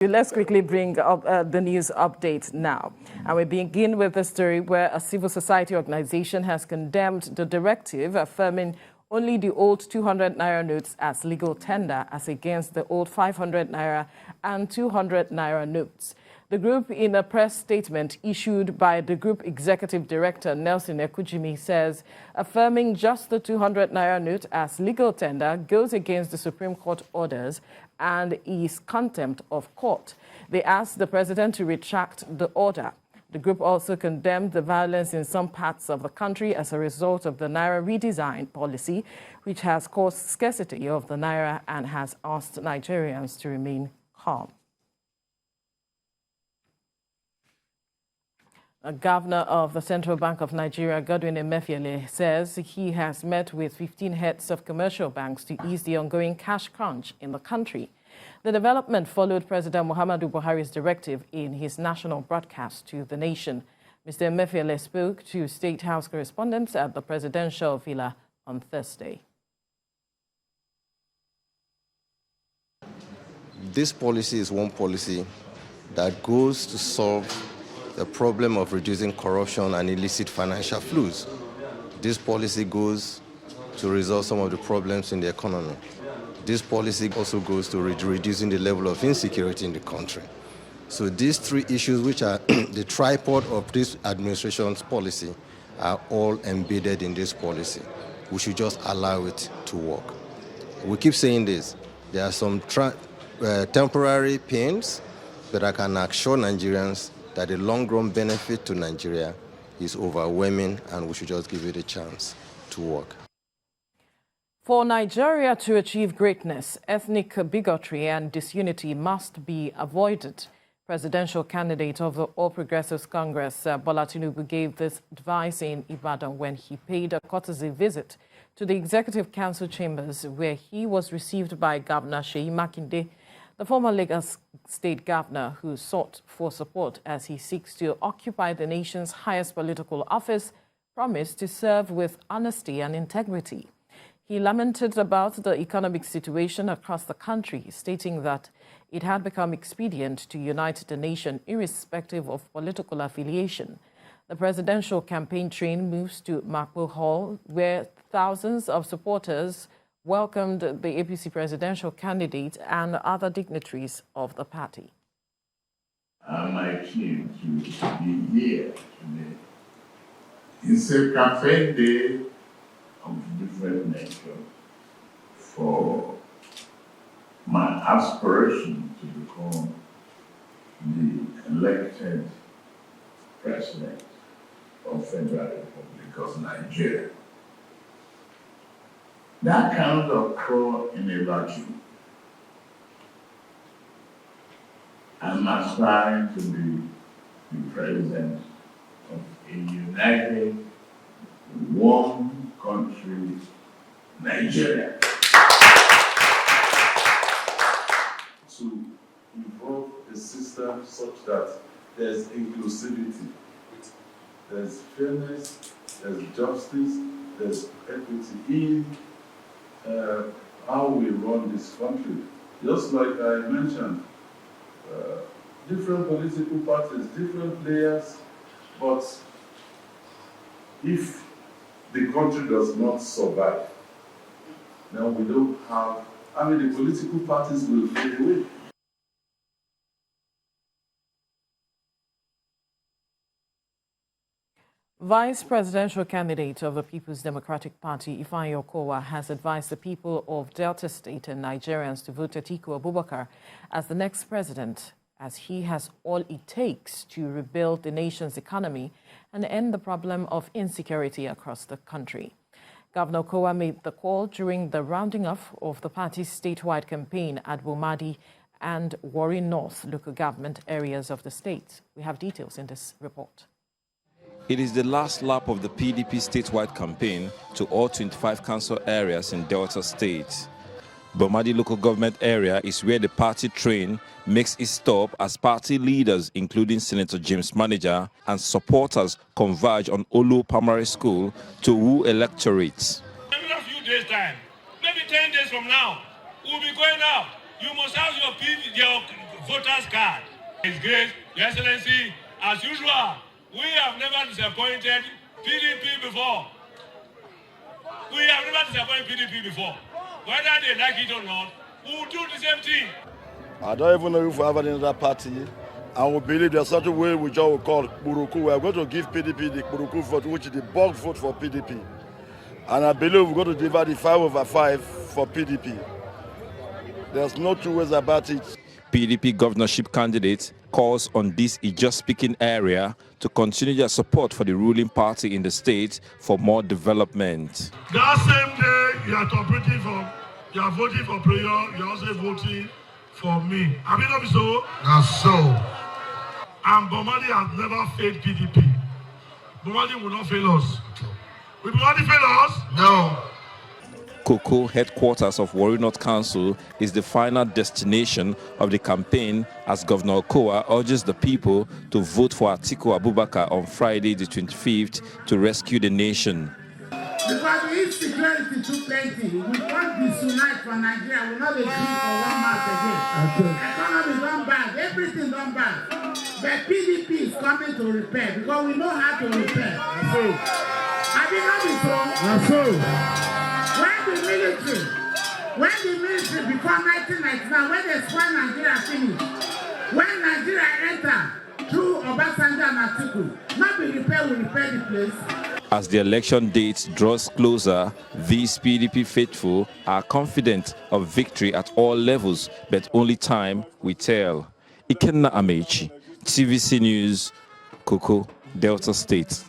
Let's quickly bring up the news update now. And we begin with the story where a civil society organization has condemned the directive affirming only the old 200 Naira notes as legal tender as against the old 500 Naira and 200 Naira notes. The group, in a press statement issued by the group executive director, Nelson Ekujimi, says affirming just the 200 Naira note as legal tender goes against the Supreme Court orders and is contempt of court. They asked the president to retract the order. The group also condemned the violence in some parts of the country as a result of the Naira redesign policy, which has caused scarcity of the Naira and has asked Nigerians to remain calm. A governor of the Central Bank of Nigeria, Godwin Emefiele, says he has met with 15 heads of commercial banks to ease the ongoing cash crunch in the country. The development followed President Muhammadu Buhari's directive in his national broadcast to the nation. Mr. Emefiele spoke to State House correspondents at the presidential villa on Thursday. This policy is one policy that goes to solve the problem of reducing corruption and illicit financial flows. This policy goes to resolve some of the problems in the economy. This policy also goes to reducing the level of insecurity in the country. So these three issues, which are the tripod of this administration's policy, are all embedded in this policy. We should just allow it to work. We keep saying this. There are some temporary pains, but I can assure Nigerians that the long-run benefit to Nigeria is overwhelming, and we should just give it a chance to work. For Nigeria to achieve greatness, ethnic bigotry and disunity must be avoided. Presidential candidate of the All Progressives Congress, Bola Tinubu, gave this advice in Ibadan when he paid a courtesy visit to the Executive Council chambers, where he was received by Governor Seyi Makinde, the former Lagos State Governor, who sought for support as he seeks to occupy the nation's highest political office, promised to serve with honesty and integrity. He lamented about the economic situation across the country, stating that it had become expedient to unite the nation irrespective of political affiliation. The presidential campaign train moves to Makpo Hall, where thousands of supporters welcomed the APC presidential candidate and other dignitaries of the party. My team to be here today. It's a campaign day of different nature for my aspiration to become the elected president of Federal Republic of Nigeria. That cannot occur in a vacuum. I'm aspiring to be the president of a united, one country, Nigeria. To involve a system such that there's inclusivity, there's fairness, there's justice, there's equity in how we run this country. Just like I mentioned, different political parties, different players, but if the country does not survive, then we don't have, the political parties will fade away. Vice presidential candidate of the People's Democratic Party, Ifeanyi Okowa, has advised the people of Delta State and Nigerians to vote Atiku Abubakar as the next president, as he has all it takes to rebuild the nation's economy and end the problem of insecurity across the country. Governor Okowa made the call during the rounding off of the party's statewide campaign at Bomadi and Warri North local government areas of the state. We have details in this report. It is the last lap of the PDP statewide campaign to all 25 council areas in Delta State. Bomadi local government area is where the party train makes its stop as party leaders, including Senator James Manager, and supporters converge on Olu Primary School to woo electorates. In a few days' time, maybe 10 days from now, we'll be going out. You must have your voters card. His Grace, Your Excellency, as usual, we have never disappointed PDP before. We have never disappointed PDP before. Whether they like it or not, we will do the same thing. I don't even know if we have another party. And we believe there's such a way which I will call Buruku. We are going to give PDP the Buruku vote, which is the bulk vote for PDP. And I believe we're going to divide the 5/5 for PDP. There's no two ways about it. PDP governorship candidate calls on this Ijaw-speaking area to continue their support for the ruling party in the state for more development. That same day you are voting for prayer, you are also voting for me. I mean, not so. That's so. And Bomadi has never failed PDP. Bomadi will not fail us. Will Bomadi fail us? No. Koko, headquarters of Warri North Council, is the final destination of the campaign as Governor Okowa urges the people to vote for Atiku Abubakar on Friday the 25th to rescue the nation. Because if security too plenty, we want this unite for Nigeria. We will not agree for one month again. Okay. Economy done bad, everything done bad. But PDP is coming to repair because we know how to repair. Have you not been so? When the military before 1999, when they spoil Nigeria finished, when Nigeria entered through Obasanjo and Atiku, not be repair, we repair the place. As the election date draws closer, these PDP faithful are confident of victory at all levels, but only time will tell. Ikenna Amechi, TVC News, Koko, Delta State.